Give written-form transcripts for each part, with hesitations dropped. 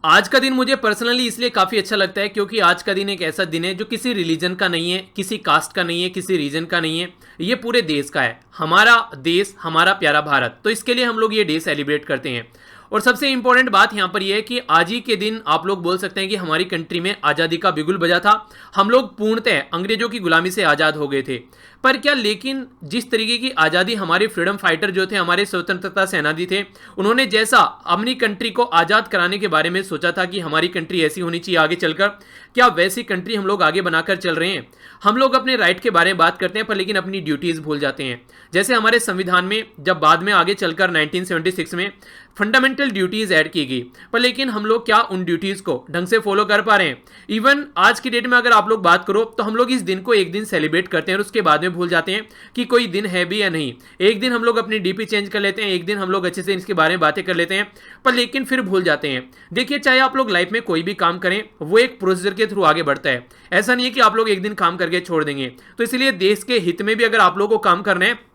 आज का दिन मुझे पर्सनली इसलिए काफ़ी अच्छा लगता है क्योंकि आज का दिन एक ऐसा दिन है जो किसी रिलीजन का नहीं है, किसी कास्ट का नहीं है, किसी रीजन का नहीं है। ये पूरे देश का है। हमारा देश, हमारा प्यारा भारत, तो इसके लिए हम लोग ये डे सेलिब्रेट करते हैं। और सबसे इंपॉर्टेंट बात यहाँ पर यह है कि आज ही के दिन आप लोग बोल सकते हैं कि हमारी कंट्री में आज़ादी का बिगुल बजा था। हम लोग पूर्णतः अंग्रेजों की गुलामी से आज़ाद हो गए थे। पर क्या लेकिन जिस तरीके की आज़ादी हमारे फ्रीडम फाइटर जो थे, हमारे स्वतंत्रता सेनानी थे, उन्होंने जैसा अपनी कंट्री को आज़ाद कराने के बारे में सोचा था कि हमारी कंट्री ऐसी होनी चाहिए आगे चलकर, क्या वैसी कंट्री हम लोग आगे बनाकर चल रहे हैं? हम लोग अपने राइट के बारे में बात करते हैं पर लेकिन अपनी ड्यूटीज़ भूल जाते हैं। जैसे हमारे संविधान में जब बाद में आगे चलकर 1976 में फंडामेंटल ड्यूटीज़ ऐड की गई, पर लेकिन हम लोग क्या उन ड्यूटीज़ को ढंग से फॉलो कर पा रहे हैं? इवन आज की डेट में अगर आप लोग बात करो तो हम लोग इस दिन को एक दिन सेलिब्रेट करते हैं और उसके बाद में भूल जाते हैं कि कोई दिन है भी या नहीं। एक दिन हम लोग अपनी डीपी चेंज कर लेते हैं, एक दिन हम लोग अच्छे से इसके बारे में बातें कर लेते हैं, पर लेकिन फिर भूल जाते हैं। देखिए, चाहे आप लोग लाइफ में कोई भी काम करें, वो एक प्रोसीजर के थ्रू आगे बढ़ता है। ऐसा नहीं है कि आप लोग एक दिन काम करके छोड़ देंगे। तो इसलिए देश के हित में भी अगर आप लोगों को काम करना है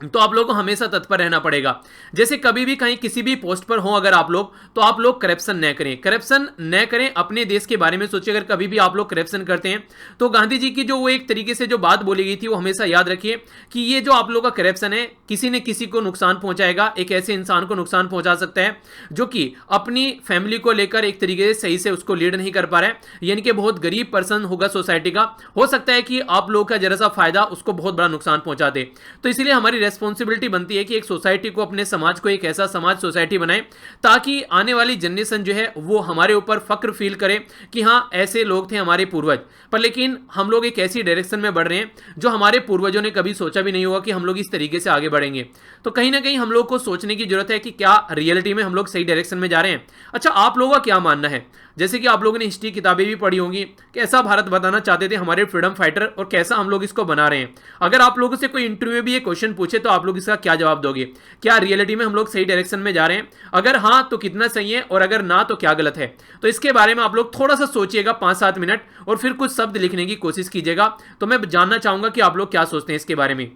तो आप लोगों को हमेशा तत्पर रहना पड़ेगा। जैसे कभी भी कहीं किसी भी पोस्ट पर हो अगर आप लोग, तो आप लोग करप्शन न करें, करप्शन न करें, अपने देश के बारे में सोचिए। अगर कभी भी आप लोग करप्शन करते हैं तो गांधी जी की जो वो एक तरीके से जो बात बोली गई थी वो हमेशा याद रखिए कि ये जो आप लोगों का करप्शन है किसी न किसी को नुकसान पहुंचाएगा। एक ऐसे इंसान को नुकसान पहुंचा सकता है जो कि अपनी फैमिली को लेकर एक तरीके से सही से उसको लीड नहीं कर पा रहा है, यानी कि बहुत गरीब पर्सन होगा सोसाइटी का, हो सकता है कि आप लोगों का जरा सा फायदा उसको बहुत बड़ा नुकसान पहुंचा दे। तो इसलिए हमारी रेस्पॉन्सिबिलिटी बनती है कि एक सोसाइटी को, अपने समाज को एक ऐसा समाज सोसाइटी बनाए ताकि आने वाली जनरेशन जो है वो हमारे ऊपर फक्र फील करे कि हाँ ऐसे लोग थे हमारे पूर्वज। पर लेकिन हम लोग एक ऐसी डायरेक्शन में बढ़ रहे हैं जो हमारे पूर्वजों ने कभी सोचा भी नहीं होगा कि हम लोग इस तरीके से आगे बढ़ेंगे। तो कहीं ना कहीं हम लोग को सोचने की जरूरत है कि क्या रियलिटी में हम लोग सही डायरेक्शन में जा रहे हैं। अच्छा, आप लोगों का क्या मानना है? जैसे कि आप लोगों ने हिस्ट्री किताबें भी पढ़ी होंगी, कैसा भारत बताना चाहते थे हमारे फ्रीडम फाइटर और कैसा हम लोग इसको बना रहे हैं। अगर आप लोगों से कोई इंटरव्यू में भी ये क्वेश्चन पूछे तो आप लोग इसका क्या जवाब दोगे? क्या रियलिटी में हम लोग सही डायरेक्शन में जा रहे हैं? अगर हाँ तो कितना सही है, और अगर ना तो क्या गलत है? तो इसके बारे में आप लोग थोड़ा सा सोचिएगा 5-7 मिनट और फिर कुछ शब्द लिखने की कोशिश कीजिएगा। तो मैं जानना चाहूंगा कि आप लोग क्या सोचते हैं इसके बारे में।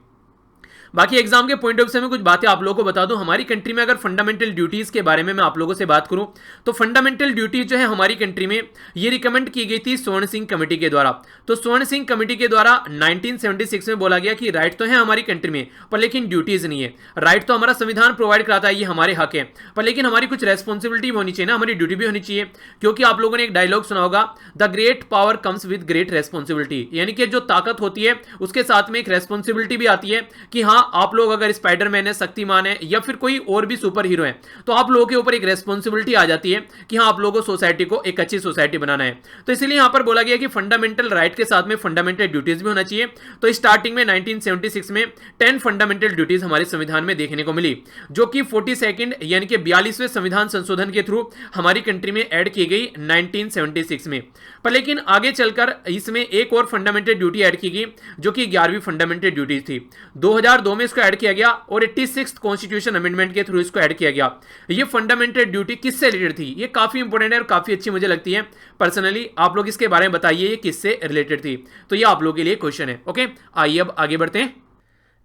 बाकी एग्जाम के पॉइंट ऑफ से मैं कुछ बातें आप लोगों को बता दूं। हमारी कंट्री में अगर फंडामेंटल ड्यूटीज के बारे में मैं आप लोगों से बात करूं तो फंडामेंटल ड्यूटीज जो है हमारी कंट्री में ये रिकमेंड की गई थी स्वर्ण सिंह कमेटी के द्वारा। तो स्वर्ण सिंह कमेटी के द्वारा 1976 में बोला गया कि राइट तो है हमारी कंट्री में, पर लेकिन ड्यूटीज नहीं है। राइट तो हमारा संविधान प्रोवाइड कराता है, ये हमारे हक है, पर लेकिन हमारी कुछ रेस्पॉन्सिबिलिटी होनी चाहिए ना, हमारी ड्यूटी भी होनी चाहिए। क्योंकि आप लोगों ने एक डायलॉग सुना होगा, the great power comes with great responsibility, यानी कि जो ताकत होती है उसके साथ में एक रेस्पॉन्सिबिलिटी भी आती है कि हाँ आप लोग अगर स्पाइडरमैन है, शक्तिमान है या फिर कोई और भी सुपर हीरो है तो आप लोगों के ऊपर एक रेस्पॉन्सिबिलिटी आ जाती है कि हाँ आप लोगों को सोसाइटी को एक अच्छी सोसाइटी बनाना है। तो इसलिए यहां पर बोला गया कि फंडामेंटल राइट के साथ में फंडामेंटल ड्यूटीज भी होना चाहिए। तो स्टार्टिंग में 1976 में 10 फंडामेंटल ड्यूटीज हमारे संविधान में देखने को मिली, जो कि 42nd यानी कि 42वें संविधान संशोधन के थ्रू हमारी कंट्री में ऐड की गई 1976 में। पर लेकिन आगे चलकर इसमें एक और फंडामेंटल ड्यूटी ऐड की गई जो कि 11वीं फंडामेंटल ड्यूटी थी। 2002 में इसको ऐड किया गया और 86th कॉन्स्टिट्यूशन अमेंडमेंट के थ्रू इसको ऐड किया गया। ये फंडामेंटल ड्यूटी किससे रिलेटेड थी? ये काफी इंपॉर्टेंट है और काफी अच्छी मुझे लगती है पर्सनली। आप लोग इसके बारे में बताइए ये किससे रिलेटेड थी। तो ये आप लोगों के लिए क्वेश्चन है। ओके, आइए अब आगे बढ़ते हैं।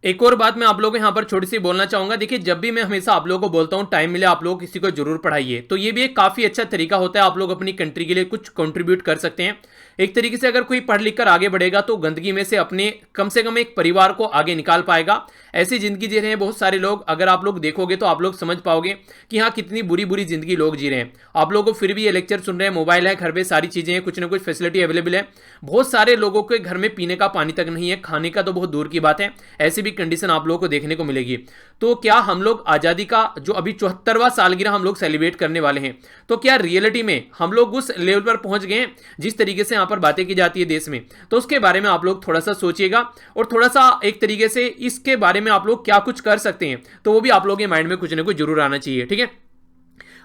एक और बात मैं आप लोगों को यहाँ पर छोटी सी बोलना चाहूंगा। देखिए, जब भी मैं हमेशा आप लोगों को बोलता हूँ टाइम मिले आप लोग किसी को जरूर पढ़ाइए, तो ये भी एक काफी अच्छा तरीका होता है। आप लोग अपनी कंट्री के लिए कुछ कंट्रीब्यूट कर सकते हैं। एक तरीके से अगर कोई पढ़ लिख कर आगे बढ़ेगा तो गंदगी में से अपने कम से कम एक परिवार को आगे निकाल पाएगा। ऐसी जिंदगी जी रहे हैं बहुत सारे लोग, अगर आप लोग देखोगे तो आप लोग समझ पाओगे कि हाँ कितनी बुरी बुरी जिंदगी लोग जी रहे हैं। आप लोगों को फिर भी ये लेक्चर सुन रहे हैं, मोबाइल है, घर पे सारी चीजें हैं, कुछ ना कुछ फैसिलिटी अवेलेबल है। बहुत सारे लोगों के घर में पीने का पानी तक नहीं है, खाने का तो बहुत दूर की बात है। ऐसी भी कंडीशन आप लोगों को देखने को मिलेगी। तो क्या हम लोग आजादी का जो अभी 74वां सालगिरह हम लोग सेलिब्रेट करने वाले हैं, तो क्या रियलिटी में हम लोग उस लेवल पर पहुंच गए हैं जिस तरीके से यहां पर बातें की जाती है देश में? तो उसके बारे में आप लोग थोड़ा सा सोचिएगा और थोड़ा सा एक तरीके से इसके बारे में आप लोग क्या कुछ कर सकते हैं, तो वो भी आप लोगों के माइंड में कुछ ना कुछ जरूर आना चाहिए। ठीक है,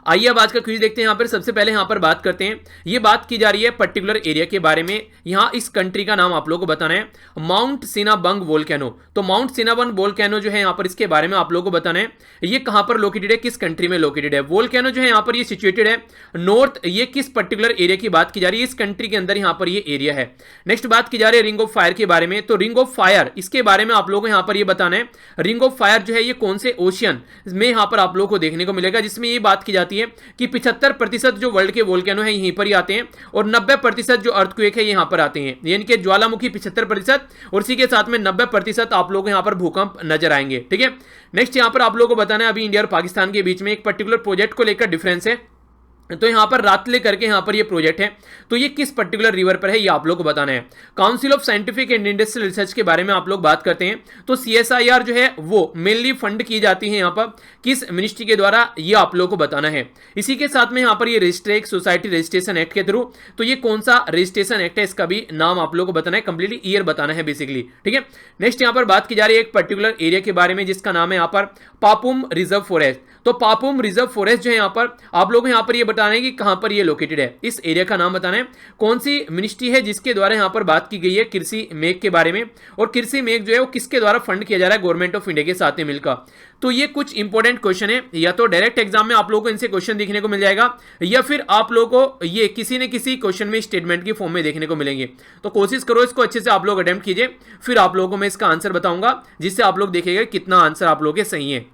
आइए अब आज का क्विज देखते हैं। यहाँ पर सबसे पहले यहाँ पर बात करते हैं, ये बात की जा रही है पर्टिकुलर एरिया के बारे में। यहाँ इस कंट्री का नाम आप लोगों को बताना है, माउंट सिनाबंग वोल्केनो। तो माउंट सिनाबंग वोल्केनो जो है यहाँ पर इसके बारे में आप लोगों को बताना है, ये कहाँ पर लोकेटेड है, किस कंट्री में लोकेटेड है। वोल्केनो जो है यहाँ पर ये सिचुएटेड है नॉर्थ, ये किस पर्टिकुलर एरिया की बात की जा रही है, इस कंट्री के अंदर यहाँ पर ये एरिया है। नेक्स्ट बात की जा रही है रिंग ऑफ फायर के बारे में। तो रिंग ऑफ फायर इसके बारे में आप लोगों को यहाँ पर ये बताना है, रिंग ऑफ फायर जो है ये कौन से ओशियन में यहाँ पर आप लोगों को देखने को मिलेगा, जिसमें ये बात की जाती है आती है कि 75% जो वर्ल्ड के वोल्केनो है यहीं पर ही आते हैं और 90% जो अर्थक्वेक है यहां पर आते हैं, यानी कि ज्वालामुखी 75% और इसी के साथ में 90% आप लोगों को यहां पर भूकंप नजर आएंगे। ठीक है, नेक्स्ट यहां पर आप लोगों को बताना है, अभी इंडिया और पाकिस्तान के बीच में एक पर्टिकुलर प्रोजेक्ट को लेकर डिफरेंस है। तो यहां पर रातले करके यहां पर ये प्रोजेक्ट है, तो ये किस पर्टिकुलर रिवर पर है ये आप लोग को बताना है। Council of scientific and industrial research के बारे में आप लोग बात करते हैं, तो CSIR जो है वो मेनली फंड की जाती है यहां पर किस मिनिस्ट्री के द्वारा, ये आप लोग को बताना है। इसी के साथ में यहां पर ये रजिस्ट्रेट सोसाइटी रजिस्ट्रेशन एक्ट के थ्रू, तो ये कौन सा रजिस्ट्रेशन एक्ट है इसका भी नाम आप लोग को बताना है, कंप्लीटली ईयर बताना है बेसिकली। ठीक है, नेक्स्ट यहां पर बात की जा रही है एक पर्टिकुलर एरिया के बारे में जिसका नाम है यहां पर पापुम रिजर्व फॉरेस्ट। तो पापुम रिजर्व फॉरेस्ट जो है यहां पर आप लोग यहां पर ये बताना है कि कहां पर ये लोकेटेड है, इस एरिया का नाम बताना है, कौन सी मिनिस्ट्री है जिसके द्वारा यहां पर बात की गई है कृषि मेघ के बारे में, और कृषि मेघ जो है वो किसके द्वारा फंड किया जा रहा है, गवर्नमेंट ऑफ इंडिया के साथ में मिलकर। तो ये कुछ इंपॉर्टेंट क्वेश्चन है, या तो डायरेक्ट एग्जाम में आप लोगों को इनसे क्वेश्चन देखने को मिल जाएगा, या फिर आप लोगों को ये किसी न किसी क्वेश्चन में स्टेटमेंट की फॉर्म में देखने को मिलेंगे। तो कोशिश करो इसको अच्छे से आप लोग अटेम्प्ट कीजिए, फिर आप लोगों को मैं इसका आंसर बताऊंगा, जिससे आप लोग देखेंगे कितना आंसर आप लोगों के सही है।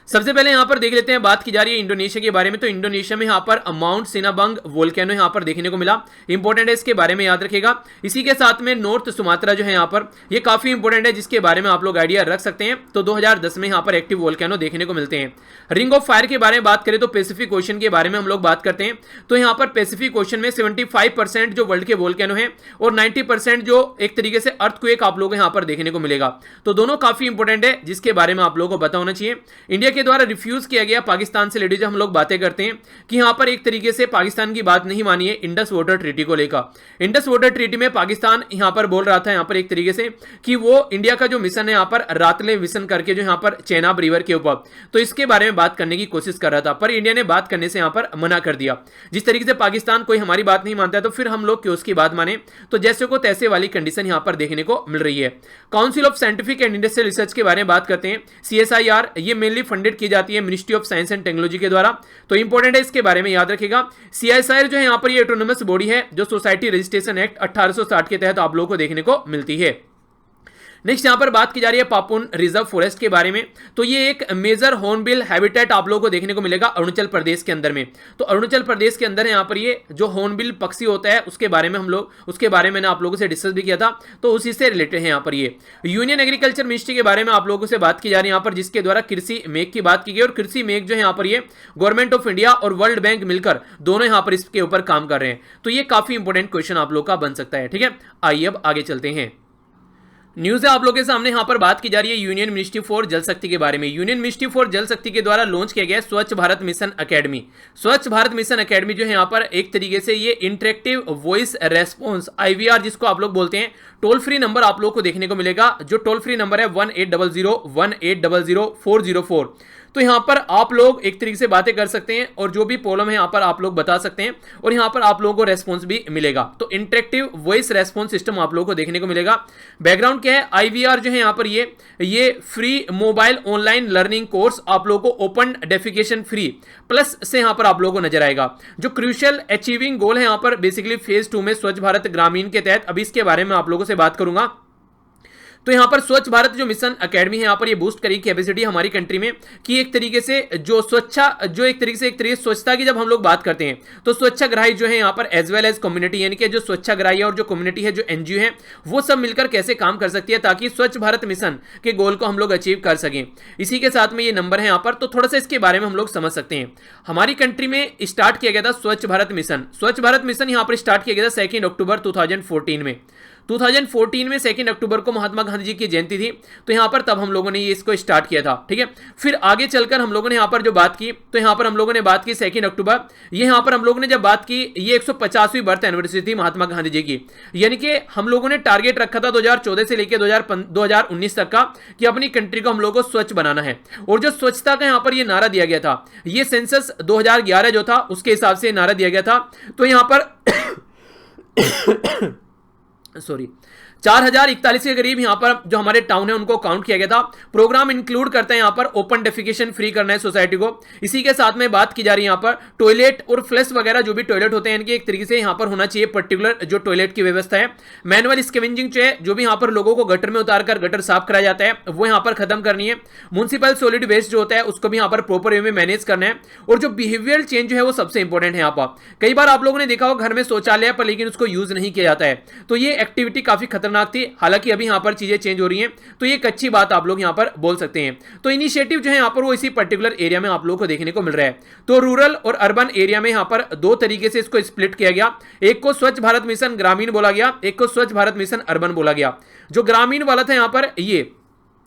सबसे पहले यहां पर देख लेते हैं, बात की जा रही है इंडोनेशिया के बारे में। तो इंडोनेशिया में यहां पर माउंट सिनाबंग वोल्केनो यहां पर देखने को मिला, इंपॉर्टेंट है, इसके बारे में याद रखेगा। इसी के साथ में नॉर्थ सुमात्रा जो है यहां पर, ये काफी इंपॉर्टेंट है, जिसके बारे में आप लोग आइडिया रख सकते हैं। तो 2010 में यहां पर एक्टिव वोल्केनो देखने को मिलते हैं। रिंग ऑफ फायर के बारे में बात करें तो पैसिफिक ओशन के बारे में हम लोग बात करते हैं। तो यहां पर पैसिफिक ओशन में 75% जो वर्ल्ड के वोल्केनो है और 90% जो एक तरीके से अर्थक्वेक आप लोग यहां पर देखने को मिलेगा। तो दोनों काफी इंपॉर्टेंट है, जिसके बारे में आप लोगों को पता होना चाहिए। इंडिया के द्वारा रिफ्यूज किया गया पाकिस्तान से लेडीज हम लोग बातें करते हैं कि यहां पर एक तरीके से पाकिस्तान की बात नहीं मानी है इंडस वाटर ट्रीटी को लेकर। इंडस वाटर ट्रीटी में पाकिस्तान यहां पर बोल रहा था यहां पर एक तरीके से कि वो इंडिया का जो मिशन है यहां पर रातले मिशन करके जो यहां पर चेनाब रिवर के ऊपर, तो इसके बारे में बात करने की कोशिश कर रहा था, पर इंडिया ने बात करने से यहां पर मना कर दिया। जिस तरीके से पाकिस्तान कोई हमारी बात नहीं मानता है तो फिर हम लोग क्यों उसकी बात माने, तो जैसे को तैसे वाली कंडीशन यहां पर देखने को मिल रही है। Council of scientific and industrial research के बारे में बात करते हैं, CSIR, ये मेनली फंडेड की जाती है ministry of science and technology के द्वारा। तो इंपॉर्टेंट है, इसके बारे में याद रखिएगा। CSIR जो है यहां पर ये ऑटोनोमस बॉडी है जो सोसाइटी रजिस्ट्रेशन एक्ट 1860 के तहत आप लोगों को देखने को मिलती है। नेक्स्ट यहां पर बात की जा रही है पापुन रिजर्व फॉरेस्ट के बारे में। तो ये एक मेजर हॉर्नबिल हैबिटेट आप लोगों को देखने को मिलेगा अरुणाचल प्रदेश के अंदर में। तो अरुणाचल प्रदेश के अंदर यहां पर ये जो हॉर्नबिल पक्षी होता है उसके बारे में हम लोग उसके बारे में मैंने आप लोगों से डिस्कस भी किया था, तो उसी से रिलेटेड है यहां पर ये। यूनियन एग्रीकल्चर मिनिस्ट्री के बारे में आप लोगों से बात की जा रही है यहां पर, जिसके द्वारा कृषि मेघ की बात की गई, और कृषि मेघ जो है यहां पर ये गवर्नमेंट ऑफ इंडिया और वर्ल्ड बैंक मिलकर दोनों यहां पर इसके ऊपर काम कर रहे हैं। तो ये काफी इंपॉर्टेंट क्वेश्चन आप लोग का बन सकता है। ठीक है, आइए अब आगे चलते हैं। न्यूज़ है आप लोगों के सामने, यहां पर बात की जा रही है यूनियन मिनिस्ट्री फॉर जल शक्ति के बारे में। यूनियन मिनिस्ट्री फॉर जल शक्ति के द्वारा लॉन्च किया गया स्वच्छ भारत मिशन एकेडमी। स्वच्छ भारत मिशन एकेडमी जो है यहां पर एक तरीके से ये इंटरेक्टिव वॉइस रेस्पॉन्स IVR जिसको आप लोग बोलते हैं, टोल फ्री नंबर आप लोग को देखने को मिलेगा, जो टोल फ्री नंबर है 1800-1800-404। तो यहां पर आप लोग एक तरीके से बातें कर सकते हैं और जो भी प्रॉब्लम है यहां पर आप लोग बता सकते हैं, और यहां पर आप लोगों को रेस्पॉन्स भी मिलेगा। तो इंटरेक्टिव वॉइस रेस्पॉन्स सिस्टम आप लोगों को देखने को मिलेगा। बैकग्राउंड क्या है, IVR जो है यहां पर ये free mobile online learning course आप लोगों को ओपन डेफिकेशन फ्री प्लस से यहां पर आप लोगों को नजर आएगा। जो क्रूशियल अचीविंग गोल है यहां पर बेसिकली फेज 2 में स्वच्छ भारत ग्रामीण के तहत, अभी इसके बारे में आप लोगों से बात करूंगा। तो यहां पर स्वच्छ भारत जो मिशन एकेडमी है यहां पर ये बूस्ट करेगी कैपेसिटी हमारी कंट्री में कि एक तरीके से जो एक तरीके से स्वच्छता की जब हम लोग बात करते हैं तो स्वच्छाग्राही जो है यहां पर एज वेल एज कम्युनिटी, यानी कि जो स्वच्छाग्राही और जो कम्युनिटी है, जो NGO है, वो सब मिलकर कैसे काम कर सकती है ताकि स्वच्छ भारत मिशन के गोल को हम लोग अचीव कर सकें। इसी के साथ में ये नंबर है यहां पर, तो थोड़ा सा इसके बारे में हम लोग समझ सकते हैं। हमारी कंट्री में स्टार्ट किया गया था स्वच्छ भारत मिशन। स्वच्छ भारत मिशन यहां पर स्टार्ट किया गया था 2 अक्टूबर 2014 में। 2014 में 2 अक्टूबर को महात्मा गांधी जी की जयंती थी, तो यहां पर तब हम लोगों ने ये इसको स्टार्ट किया था। ठीक है, फिर आगे चलकर हम लोगों ने यहां पर जो बात की, तो यहां पर हम लोगों ने बात की 2 अक्टूबर, ये यहां पर हम लोगों ने जब बात की, ये 150वीं बर्थ एनिवर्सरी थी महात्मा गांधी जी की, यानी कि हम लोगों ने टारगेट रखा था 2014 से लेकर 2019 तक का कि अपनी कंट्री को हम लोगों को स्वच्छ बनाना है। और जो स्वच्छता का यहां पर ये नारा दिया गया था, ये सेंसस 2011 जो था उसके हिसाब से नारा दिया गया था। तो यहां पर 4041 के करीब यहाँ पर जो हमारे टाउन है उनको काउंट किया गया था। प्रोग्राम इंक्लूड करते हैं यहाँ पर ओपन डेफिकेशन फ्री करना है सोसाइटी को। इसी के साथ में बात की जा रही है यहाँ पर टॉयलेट और फ्लश वगैरह जो भी टॉयलेट होते हैं इनके एक तरीके से यहाँ पर होना चाहिए पर्टिकुलर जो टॉयलेट की व्यवस्था है। मैनुअल स्कैवेंजिंग जो भी यहाँ पर लोगों को गटर में उतारकर गटर साफ कराया जाता है वो यहाँ पर खत्म करनी है। म्युनिसिपल सॉलिड वेस्ट जो होता है उसको भी यहाँ पर प्रॉपर वे में मैनेज करना है। और जो बिहेवियरल चेंज जो है वो सबसे इंपॉर्टेंट है। यहाँ पर कई बार आप लोगों ने देखा हो घर में शौचालय पर लेकिन उसको यूज नहीं किया जाता है, तो ये एक्टिविटी काफी खतरनाक थी। हालांकि अभी यहाँ पर चीजें चेंज हो रही हैं, तो ये एक अच्छी बात आप लोग यहाँ पर बोल सकते हैं। तो इनिशिएटिव जो है यहाँ पर वो इसी पर्टिकुलर एरिया में आप लोगों को देखने को मिल रहा है। तो रूरल और अर्बन एरिया में यहाँ पर दो तरीके से इसको स्प्लिट किया गया। एक को स्वच्छ भारत मिशन ग्रामीण बोला गया, एक को स्वच्छ भारत मिशन अर्बन बोला गया। जो ग्रामीण वाला था यहाँ पर ये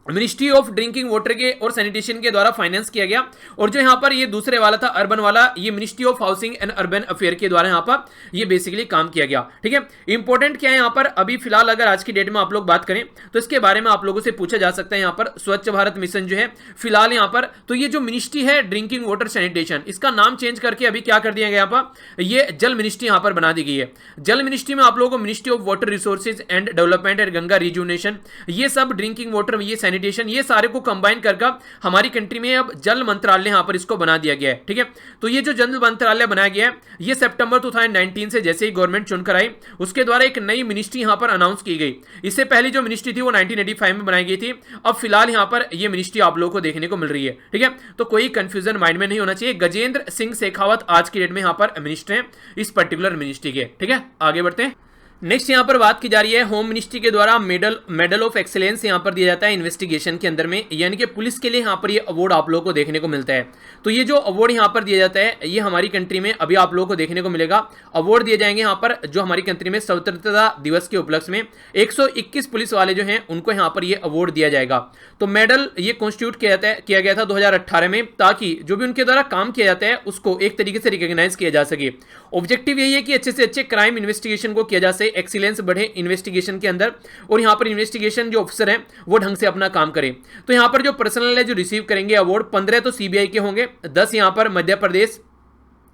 मिनिस्ट्री ऑफ ड्रिंकिंग वाटर के और सैनिटेशन के द्वारा फाइनेंस किया गया। और जो यहाँ पर ये दूसरे वाला था अर्बन वाला, ये ministry of housing and urban affair के द्वारा यहाँ पर ये बेसिकली काम किया गया। ठीक है, इंपॉर्टेंट क्या है यहाँ पर अभी फिलहाल अगर आज की डेट में आप लोग बात करें तो इसके बारे में आप लोगों से पूछा जा सकता है। यहाँ पर स्वच्छ भारत मिशन जो है फिलहाल यहाँ पर, तो ये जो मिनिस्ट्री है ड्रिंकिंग वाटर सैनिटेशन, इसका नाम चेंज करके अभी क्या कर दिया गया यहाँ पर, ये जल मिनिस्ट्री यहाँ पर बना दी गई है। जल मिनिस्ट्री में आप लोगों को ministry of water resources and development and Ganga rejuvenation, ये सब ड्रिंकिंग वाटर, ये सैनिटेशन, ये सारे को कंबाइन करके हमारी कंट्री में अब जल मंत्रालय यहां पर इसको बना दिया गया है। ठीक है, तो ये जो जल मंत्रालय बनाया गया है ये सितंबर 2019 से जैसे ही गवर्नमेंट चुनकर आई उसके द्वारा एक नई मिनिस्ट्री यहां पर अनाउंस की गई। इससे पहले जो मिनिस्ट्री थी वो 1985 में बनाई गई थी। अब फिलहाल यहां पर ये मिनिस्ट्री आप लोगों को देखने को मिल रही है। ठीक है, तो कोई कंफ्यूजन माइंड में नहीं होना चाहिए। गजेंद्र सिंह शेखावत आज की डेट में यहां पर मिनिस्टर हैं इस पर्टिकुलर मिनिस्ट्री के। ठीक है, आगे बढ़ते हैं। नेक्स्ट यहाँ पर बात की जा रही है होम मिनिस्ट्री के द्वारा मेडल ऑफ एक्सीलेंस यहाँ पर दिया जाता है इन्वेस्टिगेशन के अंदर में, यानी कि पुलिस के लिए यहाँ पर ये अवार्ड आप लोगों को देखने को मिलता है। तो ये जो अवार्ड यहाँ पर दिया जाता है ये हमारी कंट्री में अभी आप लोगों को देखने को मिलेगा। अवार्ड दिए जाएंगे यहाँ पर जो हमारी कंट्री में स्वतंत्रता दिवस के उपलक्ष्य में 121 पुलिस वाले जो हैं उनको यहाँ पर ये अवार्ड दिया जाएगा। तो मेडल ये कॉन्स्टिट्यूट किया गया था 2018 में, ताकि जो भी उनके द्वारा काम किया जाता है उसको एक तरीके से रिकॉग्नाइज किया जा सके। ऑब्जेक्टिव यही है कि अच्छे से अच्छे क्राइम इन्वेस्टिगेशन को किया जा सके, एक्सीलेंस बढ़े इन्वेस्टिगेशन के अंदर, और यहां पर इन्वेस्टिगेशन जो ऑफिसर हैं वो ढंग से अपना काम करें। तो यहां पर जो पर्सनल है जो रिसीव करेंगे अवार्ड 15 तो सीबीआई के होंगे, 10 यहां पर मध्य प्रदेश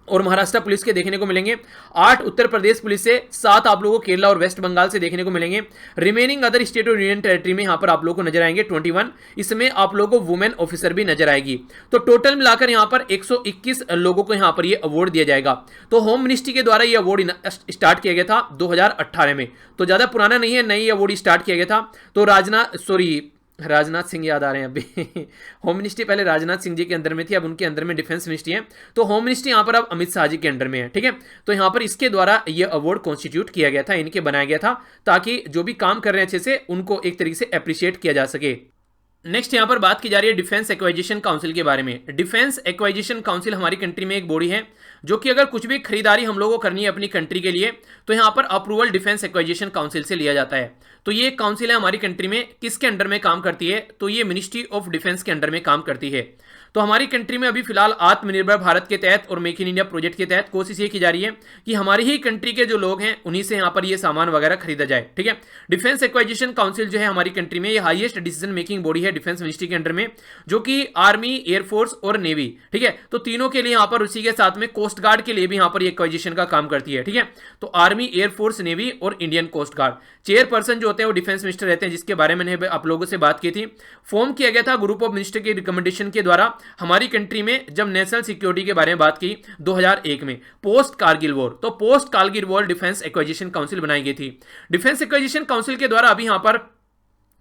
और महाराष्ट्र पुलिस के देखने को मिलेंगे, 8 उत्तर प्रदेश पुलिस से, 7 आप लोगों को केरला और वेस्ट बंगाल से देखने को मिलेंगे। रिमेनिंग अदर स्टेट और यूनियन टेरिटरी में यहां पर आप लोगों को नजर आएंगे 21, इसमें आप लोगों को वुमेन ऑफिसर भी नजर आएगी। तो टोटल मिलाकर यहां पर 121 लोगों को यहां पर ये अवार्ड दिया जाएगा। तो होम मिनिस्ट्री के द्वारा ये अवार्ड स्टार्ट किया गया था 2018 में, तो ज्यादा पुराना नहीं है, नई अवार्ड स्टार्ट किया गया था। तो राजनाथ सिंह याद आ रहे हैं अभी होम मिनिस्ट्री पहले राजनाथ सिंह जी के अंदर में थी, अब उनके अंदर में डिफेंस मिनिस्ट्री है। तो होम मिनिस्ट्री यहाँ पर अब अमित शाह जी के अंडर में है। ठीक है, तो यहाँ पर इसके द्वारा ये अवार्ड कॉन्स्टिट्यूट किया गया था, इनके बनाया गया था, ताकि जो भी काम कर रहे हैं अच्छे से उनको एक तरीके से अप्रिशिएट किया जा सके। नेक्स्ट यहाँ पर बात की जा रही है डिफेंस एक्वाइजिशन काउंसिल के बारे में। डिफेंस एक्वाइजिशन काउंसिल हमारी कंट्री में एक बॉडी है जो कि अगर कुछ भी खरीदारी हम लोगों को करनी है अपनी कंट्री के लिए तो यहाँ पर अप्रूवल डिफेंस एक्वाइजिशन काउंसिल से लिया जाता है। तो ये काउंसिल है हमारी कंट्री में, किसके अंडर में काम करती है, तो ये मिनिस्ट्री ऑफ डिफेंस के अंडर में काम करती है। तो हमारी कंट्री में अभी फिलहाल आत्मनिर्भर भारत के तहत और मेक इन इंडिया प्रोजेक्ट के तहत कोशिश ये की जा रही है कि हमारी ही कंट्री के जो लोग हैं उन्हीं से यहाँ पर ये सामान वगैरह खरीदा जाए। ठीक है, डिफेंस एक्वाइजिशन काउंसिल जो है हमारी कंट्री में ये हाईएस्ट डिसीजन मेकिंग बॉडी है डिफेंस मिनिस्ट्री के अंडर में, जो कि आर्मी, एयरफोर्स और नेवी। ठीक है, तो तीनों के लिए यहाँ पर उसी के साथ में कोस्ट गार्ड के लिए भी यहाँ पर एक्वाइजिशन का काम करती है। ठीक है, तो आर्मी, एयरफोर्स, नेवी और इंडियन कोस्ट गार्ड। चेयरपर्सन जो होते हैं वो डिफेंस मिनिस्टर रहते हैं, जिसके बारे में मैंने आप लोगों से बात की थी। फॉर्म किया गया था ग्रुप ऑफ मिनिस्टर की रिकमेंडेशन के द्वारा हमारी कंट्री में, जब नेशनल सिक्योरिटी के बारे में बात की 2001 में पोस्ट कारगिल वॉर, तो post Kargil war defence एक्वाइजिशन council बनाई गई थी। डिफेंस एक्वाइजिशन काउंसिल के द्वारा अभी यहां पर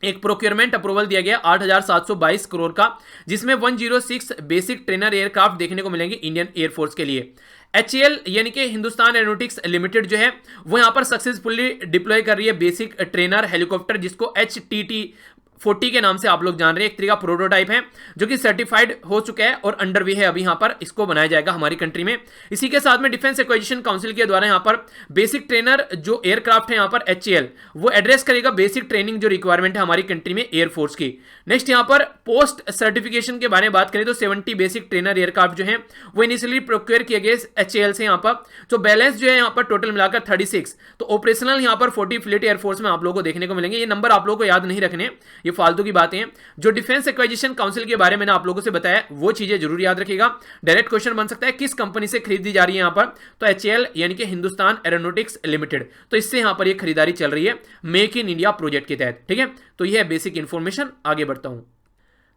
एक प्रोक्योरमेंट अप्रूवल दिया गया 8,722 करोड़ का, जिसमें 106 बेसिक ट्रेनर एयरक्राफ्ट देखने को मिलेंगे इंडियन एयरफोर्स के लिए। HAL यानी कि हिंदुस्तान एरोनॉटिक्स लिमिटेड जो है वो यहां पर सक्सेसफुली डिप्लॉय कर रही है बेसिक ट्रेनर हेलीकॉप्टर, जिसको HTT-40 के नाम से आप लोग जान रहे हैं। एक तरीका प्रोटोटाइप है जो कि सर्टिफाइड हो चुका है और अंडर वे है, अभी यहां पर इसको बनाया जाएगा हमारी कंट्री में। इसी के साथ में डिफेंस एक्वाइजिशन काउंसिल के द्वारा यहां पर बेसिक ट्रेनर जो एयरक्राफ्ट है यहां पर HAL वो एड्रेस करेगा बेसिक ट्रेनिंग जो रिक्वायरमेंट है हमारी कंट्री में एयरफोर्स की। नेक्स्ट यहां पर पोस्ट सर्टिफिकेशन के बारे में बात करें तो 70 बेसिक ट्रेनर एयरक्राफ्ट जो है वो इनिशियली प्रोक्योर किए गए HAL से। यहां पर तो बैलेंस जो है यहां पर टोटल मिलाकर 36, तो ऑपरेशनल यहां पर 40 फ्लीट एयरफोर्स में आप लोगों को देखने को मिलेंगे। ये नंबर आप लोगों को याद नहीं रखने, ये फालतू की बातें हैं। जो डिफेंस एक्वाजिशन काउंसिल के बारे में मैंने आप लोगों से बताया वो चीजें जरूर याद रखिएगा। डायरेक्ट क्वेश्चन बन सकता है किस कंपनी से खरीदी जा रही है यहाँ पर, तो HAL यानी कि हिंदुस्तान एरोनॉटिक्स लिमिटेड, तो इससे यहाँ पर ये खरीदारी चल रही है मेक इन इंडिया प्रोजेक्ट के तहत। ठीक है, तो यह है बेसिक इंफॉर्मेशन। आगे बढ़ता हूं।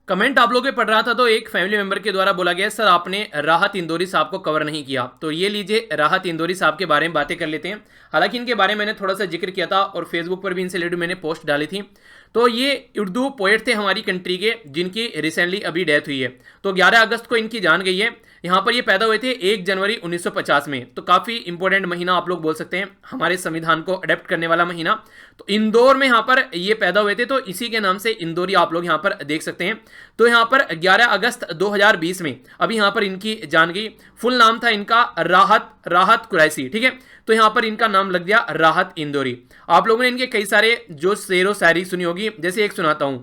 कमेंट आप लोगों के पढ़ रहा था तो एक फैमिली मेंबर के द्वारा बोला गया सर आपने राहत इंदौरी साहब को कवर नहीं किया, तो ये लीजिए राहत इंदौरी साहब के बारे में बातें कर लेते हैं। हालांकि इनके बारे में मैंने थोड़ा सा जिक्र किया था और फेसबुक पर भी इनसे रिलेटेड मैंने पोस्ट डाली थी। तो ये उर्दू पोएट थे हमारी कंट्री के जिनकी रिसेंटली अभी डेथ हुई है। तो 11 अगस्त को इनकी जान गई है। यहाँ पर ये पैदा हुए थे 1 जनवरी 1950 में, तो काफ़ी इंपॉर्टेंट महीना आप लोग बोल सकते हैं, हमारे संविधान को अडेप्ट करने वाला महीना। तो इंदौर में यहाँ पर ये पैदा हुए थे, तो इसी के नाम से इंदौरी आप लोग यहाँ पर देख सकते हैं। तो यहाँ पर 11 अगस्त 2020 में अभी यहाँ पर इनकी जान गई। फुल नाम था इनका राहत कुरैशी। ठीक है, तो यहाँ पर इनका नाम लग गया राहत इंदौरी। आप लोगों ने इनके कई सारे जो शेरो शायरी सुनी होगी, जैसे एक सुनाता हूं,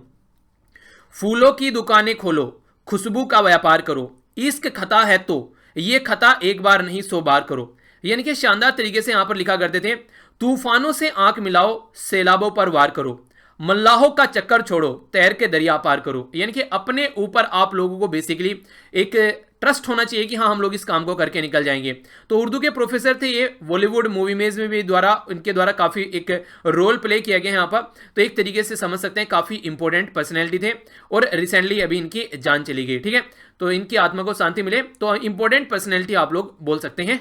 फूलों की दुकानें खोलो, खुशबू का व्यापार करो, इश्क खता है तो ये खता एक बार नहीं 100 बार करो। यानी कि शानदार तरीके से यहां पर लिखा करते थे, तूफानों से आंख मिलाओ, सैलाबों पर वार करो, मल्लाहों का चक्कर छोड़ो, तैर के दरिया पार करो। यानी कि अपने ऊपर आप लोगों को बेसिकली एक ट्रस्ट होना चाहिए कि हाँ हम लोग इस काम को करके निकल जाएंगे। तो उर्दू के प्रोफेसर थे ये, बॉलीवुड मूवी मेज में भी इनके द्वारा काफ़ी एक रोल प्ले किया गया है यहाँ पर। तो एक तरीके से समझ सकते हैं काफ़ी इंपॉर्टेंट पर्सनैलिटी थे और रिसेंटली अभी इनकी जान चली गई। ठीक है, तो इनकी आत्मा को शांति मिले, तो इंपॉर्टेंट पर्सनैलिटी आप लोग बोल सकते हैं।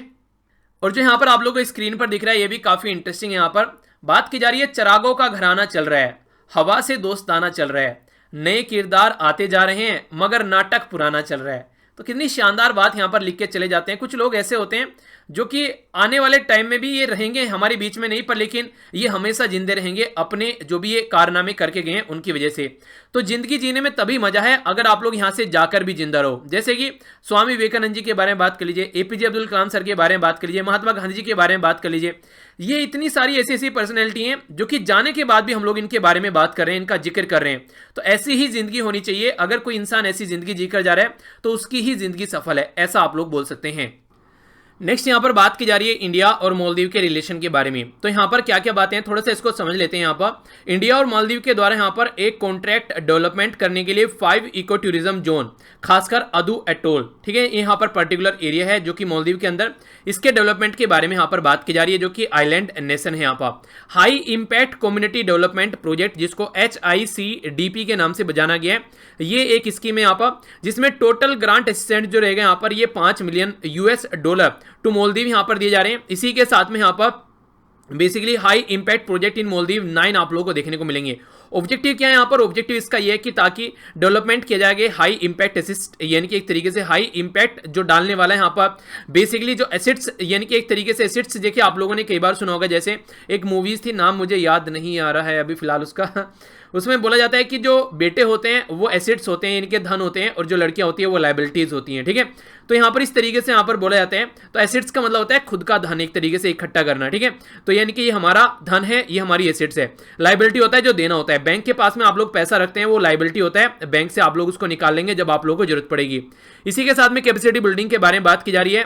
और जो यहाँ पर आप लोग को स्क्रीन पर दिख रहा है ये भी काफ़ी इंटरेस्टिंग है। यहाँ पर बात की जा रही है, चिरागों का घराना चल रहा है, हवा से दोस्ताना चल रहा है, नए किरदार आते जा रहे हैं मगर नाटक पुराना चल रहा है। तो कितनी शानदार बात यहाँ पर लिख के चले जाते हैं। कुछ लोग ऐसे होते हैं जो कि आने वाले टाइम में भी ये रहेंगे हमारे बीच में नहीं, पर लेकिन ये हमेशा जिंदे रहेंगे अपने जो भी ये कारनामे करके गए हैं उनकी वजह से। तो जिंदगी जीने में तभी मजा है अगर आप लोग यहाँ से जाकर भी जिंदा रहो। जैसे कि स्वामी विवेकानंद जी के बारे में बात कर लीजिए, APJ अब्दुल कलाम सर के बारे में बात कर लीजिए, महात्मा गांधी जी के बारे में बात कर लीजिए। ये इतनी सारी ऐसी ऐसी पर्सनैलिटी हैं जो कि जाने के बाद भी हम लोग इनके बारे में बात कर रहे हैं, इनका जिक्र कर रहे हैं। तो ऐसी ही जिंदगी होनी चाहिए। अगर कोई इंसान ऐसी जिंदगी जीकर जा रहा है तो उसकी ही जिंदगी सफल है, ऐसा आप लोग बोल सकते हैं। नेक्स्ट यहाँ पर बात की जा रही है इंडिया और मालदीव के रिलेशन के बारे में। तो यहाँ पर क्या क्या बातें हैं थोड़ा सा इसको समझ लेते हैं। यहाँ पर इंडिया और मालदीव के द्वारा यहाँ पर एक कॉन्ट्रैक्ट डेवलपमेंट करने के लिए 5 इको टूरिज्म जोन, खासकर अदू एटोल, ठीक है, यहाँ पर पर्टिकुलर एरिया है जो कि मालदीव के अंदर, इसके डेवलपमेंट के बारे में यहाँ पर बात की जा रही है, जो कि आइलैंड नेशन है। यहाँ पर high impact community development project, जिसको HICDP के नाम से जाना गया है, ये एक स्कीम है यहाँ पर, जिसमें टोटल ग्रांट असिस्टेंट जो रहेगा यहाँ पर ये $5 मिलियन टू मालदीव यहाँ पर दिए जा रहे हैं। इसी के साथ में यहाँ पर basically high impact project in Maldives 9 आप लोगों को देखने को मिलेंगे। ऑब्जेक्टिव क्या है यहाँ पर? ऑब्जेक्टिव इसका यह है कि ताकि डेवलपमेंट किया जाएगा हाई इंपैक्ट एसिस्ट, यानी कि एक तरीके से हाई इंपैक्ट जो डालने वाला है यहाँ पर बेसिकली जो एसिड्स, यानी कि एक तरीके से एसिड्स देखिए आप लोगों ने कई बार सुना होगा, जैसे एक मूवीज थी, नाम मुझे याद नहीं आ रहा है अभी फिलहाल उसका, उसमें बोला जाता है कि जो बेटे होते हैं वो एसेट्स होते हैं, इनके धन होते हैं, और जो लड़कियां होती है वो लाइबिलिटीज होती हैं। ठीक है, तो यहाँ पर इस तरीके से यहाँ पर बोला जाता है। तो एसेट्स का मतलब होता है खुद का धन एक तरीके से इकट्ठा करना। ठीक है, तो यानी कि ये हमारा धन है, ये हमारी एसेट्स है। लाइबिलिटी होता है जो देना होता है, बैंक के पास में आप लोग पैसा रखते हैं वो लाइबिलिटी होता है, बैंक से आप लोग उसको निकाल लेंगे जब आप लोगों को जरूरत पड़ेगी। इसी के साथ में कैपेसिटी बिल्डिंग के बारे में बात की जा रही है।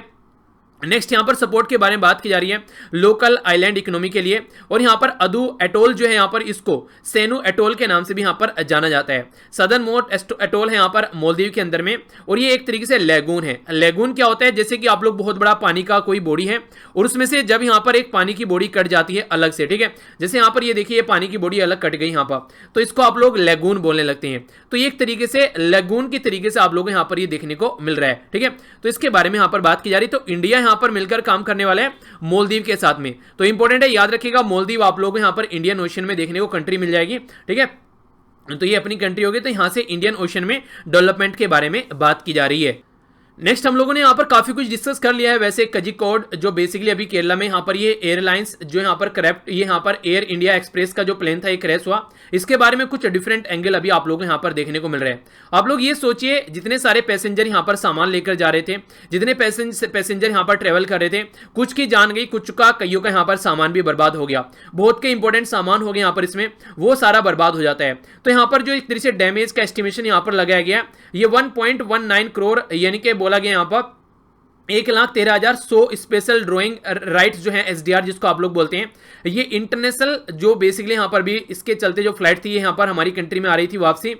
नेक्स्ट यहाँ पर सपोर्ट के बारे में बात की जा रही है लोकल आइलैंड इकोनॉमी के लिए, और यहाँ पर अदू एटोल जो है यहाँ पर इसको सेनु एटोल के नाम से भी यहाँ पर जाना जाता है। सदर्न मोस्ट एटोल है यहाँ पर मालदीव के अंदर में, और ये एक तरीके से लेगून है। लेगून क्या होता है? जैसे कि आप लोग बहुत बड़ा पानी का कोई बॉडी है और उसमें से जब यहाँ पर एक पानी की बॉडी कट जाती है अलग से, ठीक है, जैसे यहाँ पर ये देखिए ये पानी की बॉडी अलग कट गई यहाँ पर, तो इसको आप लोग लेगून बोलने लगते हैं। तो ये एक तरीके से लेगून की तरीके से आप लोग यहाँ पर ये देखने को मिल रहा है। ठीक है, तो इसके बारे में यहाँ पर बात की जा रही है। तो इंडिया यहाँ पर मिलकर काम करने वाले हैं मालदीव के साथ में, तो इंपॉर्टेंट है, याद रखिएगा मालदीव आप लोगों को यहाँ पर इंडियन ओशन में देखने को कंट्री मिल जाएगी। ठीक है, तो ये अपनी कंट्री होगी, तो यहां से इंडियन ओशन में डेवलपमेंट के बारे में बात की जा रही है। नेक्स्ट हम लोगों ने यहाँ पर काफी कुछ डिस्कस कर लिया है। वैसे कजिकोड जो बेसिकली अभी केरला में यहाँ पर ये एयरलाइंस जो यहाँ पर करप्ट, ये यहाँ पर एयर इंडिया एक्सप्रेस का जो प्लेन था ये क्रैश हुआ, इसके बारे में कुछ डिफरेंट एंगल अभी आप लोगों को यहाँ पर देखने को मिल रहे हैं। आप लोग ये सोचिए जितने सारे पैसेंजर यहाँ पर सामान लेकर जा रहे थे, जितने पैसेंजर यहाँ पर ट्रेवल कर रहे थे, कुछ की जान गई, कुछ का कईयों का यहाँ पर सामान भी बर्बाद हो गया, बहुत के इंपॉर्टेंट सामान हो गए यहाँ पर, इसमें वो सारा बर्बाद हो जाता है। तो यहाँ पर जो एक तरीके से डैमेज का एस्टिमेशन यहाँ पर लगाया गया ये 1.19 करोड़ यानी कि बोला गया यहाँ पर 1,13,100 स्पेशल ड्राइंग राइट्स जो है एसडीआर जिसको आप लोग बोलते हैं, ये इंटरनेशनल जो बेसिकली यहाँ पर भी इसके चलते जो फ्लाइट थी यहाँ पर हमारी कंट्री में आ रही थी वापसी,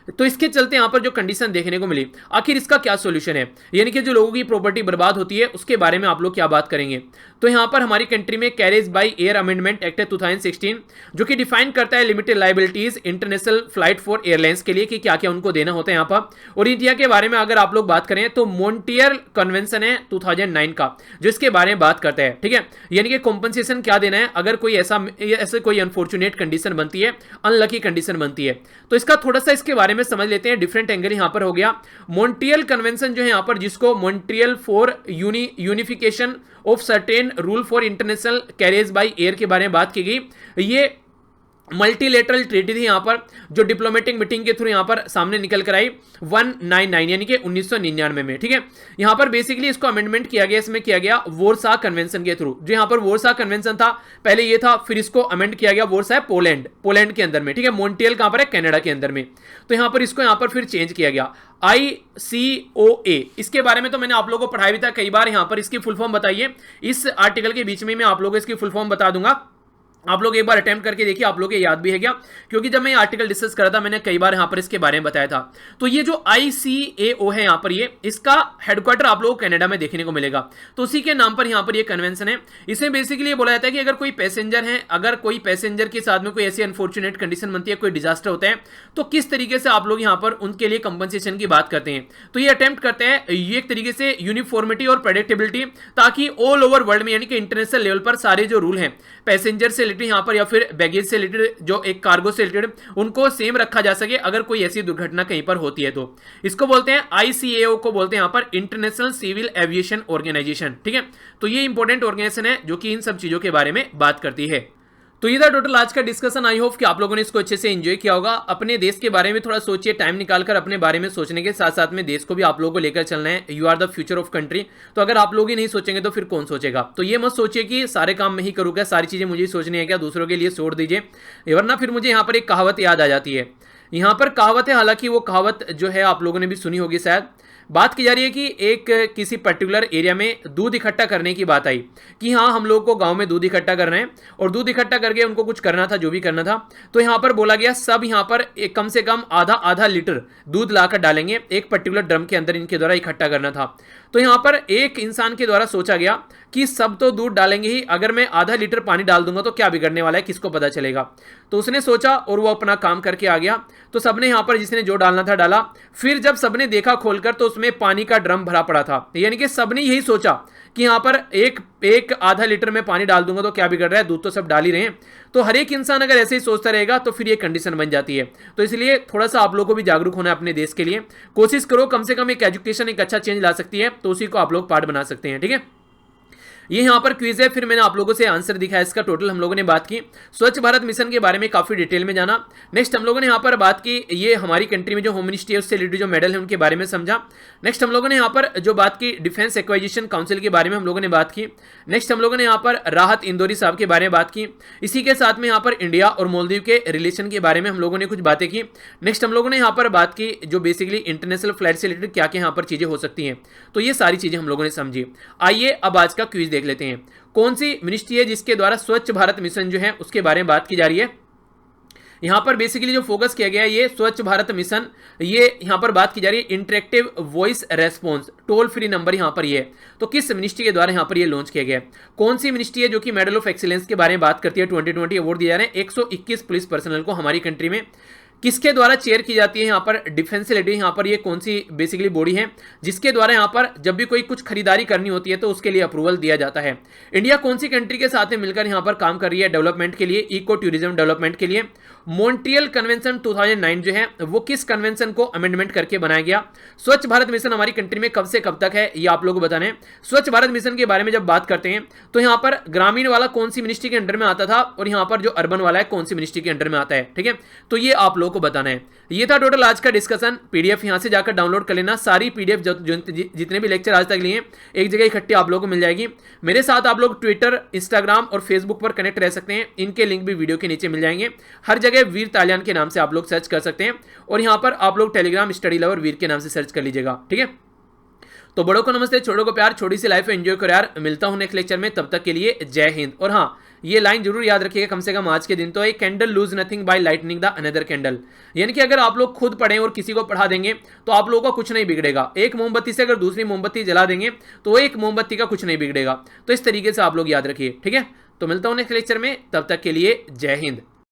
तो इसके चलते यहाँ पर जो कंडीशन देखने को मिली, आखिर इसका क्या सॉल्यूशन है, यानी कि जो लोगों की प्रॉपर्टी बर्बाद होती है उसके बारे में आप लोग क्या बात करेंगे। तो यहाँ पर हमारी कंट्री में carriage by air amendment act 2016 जो कि डिफाइन करता है limited liabilities international flight for airlines के लिए कि क्या क्या उनको देना होता है यहाँ पर। और इंडिया के बारे में अगर आप लोग बात करें तो मॉन्ट्रियल कन्वेंशन है 2009 का जो इसके बारे में बात करता है, ठीक है, यानी कि कॉम्पनसेशन क्या देना है अगर कोई ऐसे कोई अनफॉर्चुनेट कंडीशन बनती है, अनलकी कंडीशन बनती है। तो इसका थोड़ा सा इसके बारे में समझ लेते हैं, डिफरेंट एंगल यहां पर हो गया। मॉन्ट्रियल कन्वेंशन जो है यहां पर जिसको Montreal for unification of certain rule for international carriage by air के बारे में बात की गई, ये मल्टीलेटरल ट्रीटी थी यहां पर जो डिप्लोमेटिक मीटिंग के थ्रू यहां पर सामने निकल कर आई 199 यानी कि 1999 में, ठीक है। यहां पर बेसिकली इसको अमेंडमेंट किया गया, इसमें किया गया वॉरसा कन्वेंशन के थ्रू। जो यहां पर वॉरसा कन्वेंशन था पहले ये था, फिर इसको अमेंड किया गया, वॉरसा है पोलैंड के अंदर में, ठीक है, मॉन्ट्रियल कहां पर है, कनाडा के अंदर में। तो यहां पर इसको यहां पर फिर चेंज किया गया ICOA। इसके बारे में तो मैंने आप लोगों को पढ़ाया भी था कई बार, यहां पर इसकी फुल फॉर्म बताइए, इस आर्टिकल के बीच में मैं आप लोगों को इसकी फुल फॉर्म बता दूंगा, आप लोग एक बार अटेम्प्ट करके देखिए, आप लोग ये याद भी है क्या, क्योंकि जब मैं ये आर्टिकल डिस्कस करा था मैंने कई बार यहां पर इसके बारे में बताया था। तो ये जो ICAO है यहां पर, ये इसका हेडक्वार्टर आप लोगों को कनाडा में देखने को मिलेगा, तो उसी के नाम पर यहां पर ये कन्वेंशन है। इसमें बेसिकली ये बोला जाता है कि अगर कोई पैसेंजर है, अगर कोई पैसेंजर के साथ में कोई ऐसी अनफॉर्चुनेट कंडीशन बनती है, कोई डिजास्टर होता है, तो किस तरीके से आप लोग यहां पर उनके लिए कंपनसेशन की बात करते हैं। तो ये अटेम्प्ट करते हैं ये एक तरीके से यूनिफॉर्मिटी और प्रेडिक्टेबिलिटी, ताकि ऑल ओवर वर्ल्ड में यानी कि इंटरनेशनल लेवल पर सारे जो रूल हैं पैसेंजर से रिलेटेड यहां पर या फिर बैगेज से रिलेटेड, जो एक कार्गो से रिलेटेड, उनको सेम रखा जा सके अगर कोई ऐसी दुर्घटना कहीं पर होती है तो। इसको बोलते हैं ICAO को बोलते हैं यहां पर इंटरनेशनल सिविल एविएशन ऑर्गेनाइजेशन, ठीक है। तो ये इंपॉर्टेंट ऑर्गेनाइजेशन है जो कि इन सब चीजों के बारे में बात करती है। तो ये था टोटल आज का डिस्कशन। आई होप कि आप लोगों ने इसको अच्छे से एंजॉय किया होगा। अपने देश के बारे में थोड़ा सोचिए, टाइम निकालकर अपने बारे में सोचने के साथ साथ में देश को भी आप लोगों को लेकर चलना है। You are the future of country. तो अगर आप लोग ही नहीं सोचेंगे तो फिर कौन सोचेगा। तो ये मत सोचिए कि सारे काम मैं ही करूँगा, सारी चीजें मुझे ही सोचनी है क्या, दूसरों के लिए छोड़ दीजिए, वरना फिर मुझे यहाँ पर एक कहावत याद आ जाती है। यहाँ पर कहावत है, हालांकि वो कहावत जो है आप लोगों ने भी सुनी होगी शायद। बात की जा रही है कि एक किसी पर्टिकुलर एरिया में दूध इकट्ठा करने की बात आई कि हाँ हम लोग को गांव में दूध इकट्ठा करना है और दूध इकट्ठा करके उनको कुछ करना था, जो भी करना था। तो यहाँ पर बोला गया सब यहाँ पर कम से कम आधा लीटर दूध लाकर डालेंगे, एक पर्टिकुलर ड्रम के अंदर इनके द्वारा इकट्ठा करना था। तो यहाँ पर एक इंसान के द्वारा सोचा गया कि सब तो दूध डालेंगे ही, अगर मैं आधा लीटर पानी डाल दूंगा तो क्या बिगड़ने वाला है, किसको पता चलेगा। तो उसने सोचा और वो अपना काम करके आ गया। तो सबने यहाँ पर जिसने जो डालना था डाला। फिर जब सबने देखा खोलकर तो उसमें पानी का ड्रम भरा पड़ा था, यानी कि सबने यही सोचा कि यहाँ पर एक आधा लीटर में पानी डाल दूंगा तो क्या बिगड़ रहा है, दूध तो सब डाल ही रहे हैं। तो हर एक इंसान अगर ऐसे ही सोचता रहेगा तो फिर ये कंडीशन बन जाती है। तो इसलिए थोड़ा सा आप लोगों को भी जागरूक होना है अपने देश के लिए। कोशिश करो, कम से कम एक एजुकेशन एक अच्छा चेंज ला सकती है, तो उसी को आप लोग पार्ट बना सकते हैं, ठीक है। ये यहाँ पर क्विज है, फिर मैंने आप लोगों से आंसर दिखाया इसका। टोटल हम लोगों ने बात की स्वच्छ भारत मिशन के बारे में, काफी डिटेल में जाना। नेक्स्ट हम लोगों ने यहाँ पर बात की ये हमारी कंट्री में जो होम मिनिस्ट्री है उससे रिलेटेड जो मेडल है उनके बारे में समझा। नेक्स्ट हम लोगों ने यहाँ पर जो बात की डिफेंस एक्वाइजिशन काउंसिल के बारे में हम लोगों ने बात की। नेक्स्ट हम लोगों ने यहाँ पर राहत इंदौरी साहब के बारे में बात की। इसी के साथ में यहाँ पर इंडिया और मालदीव के रिलेशन के बारे में हम लोगों ने कुछ बातें की। नेक्स्ट हम लोगों ने यहाँ पर बात की जो बेसिकली इंटरनेशनल फ्लाइट से रिलेटेड क्या क्या यहाँ पर चीजें हो सकती हैं। तो ये सारी चीजें हम लोगों ने समझी। आइए अब आज का क्विज देख लेते हैं। कौन सी मिनिस्ट्री है जिसके द्वारा स्वच्छ भारत मिशन जो है उसके बारे में बात की जा रही है। यहां पर बेसिकली जो फोकस किया गया है ये स्वच्छ भारत मिशन, ये यहां पर बात की जा रही है interactive voice response toll free number यहां पर ये। तो किस मिनिस्ट्री के द्वारा यहां पर ये लॉन्च किया गया है, कौन सी मिनिस्ट्री है जो कि मेडल ऑफ एक्सीलेंस के बारे में बात करती है। 2020 अवार्ड दिए जा रहे हैं 121 पुलिस पर्सनल को हमारी कंट्री में। किसके द्वारा चेयर की जाती है यहाँ पर डिफेंस से रिलेटेड, यहाँ पर ये कौन सी बेसिकली बॉडी है जिसके द्वारा यहाँ पर जब भी कोई कुछ खरीदारी करनी होती है तो उसके लिए अप्रूवल दिया जाता है। इंडिया कौन सी कंट्री के साथ में मिलकर यहाँ पर काम कर रही है डेवलपमेंट के लिए, इको टूरिज्म डेवलपमेंट के लिए। मॉन्ट्रियल कन्वेंशन 2009 जो है वो किस कन्वेंशन को अमेंडमेंट करके बनाया गया। स्वच्छ भारत मिशन हमारी कंट्री में कब से कब तक है ये आप लोगों को बताना है। स्वच्छ भारत मिशन के बारे में जब बात करते हैं तो यहाँ पर ग्रामीण वाला कौन सी मिनिस्ट्री के अंडर में आता था और यहाँ पर जो अर्बन वाला है कौन सी मिनिस्ट्री के अंडर में आता है, ठीक है। तो ये आप लोगों को बताना है। ये था टोटल आज का डिस्कशन। पीडीएफ यहां से जाकर डाउनलोड कर लेना। सारी पीडीएफ जितने भी लेक्चर आज तक लिए एक जगह इकट्ठी आप लोगों को मिल जाएगी। मेरे साथ आप लोग ट्विटर, इंस्टाग्राम और फेसबुक पर कनेक्ट रह सकते हैं। इनके लिंक भी वीडियो के नीचे मिल जाएंगे। हर जगह वीर तालियान के नाम से आप लोग सर्च कर सकते हैं और यहां पर आप लोग टेलीग्राम स्टडी लवर वीर के नाम से सर्च कर लीजिएगा, ठीक है। तो बड़ों को नमस्ते, छोटों को प्यार, छोटी सी लाइफ एंजॉय करो यार। मिलता हूं नेक्स्ट लेक्चर में, तब तक के लिए जय हिंद। और हाँ, ये लाइन जरूर याद रखिएगा कम से कम आज के दिन तो, a candle lose nothing by lightning the another candle. यानी कि अगर आप लोग खुद पढ़ें और किसी को पढ़ा देंगे तो आप लोगों का कुछ नहीं बिगड़ेगा। एक मोमबत्ती से अगर दूसरी मोमबत्ती जला देंगे तो एक मोमबत्ती का कुछ नहीं बिगड़ेगा। तो इस तरीके से आप लोग याद रखिए, ठीक है। तो मिलता हूं नेक्स्ट लेक्चर में, तब तक के लिए जय हिंद।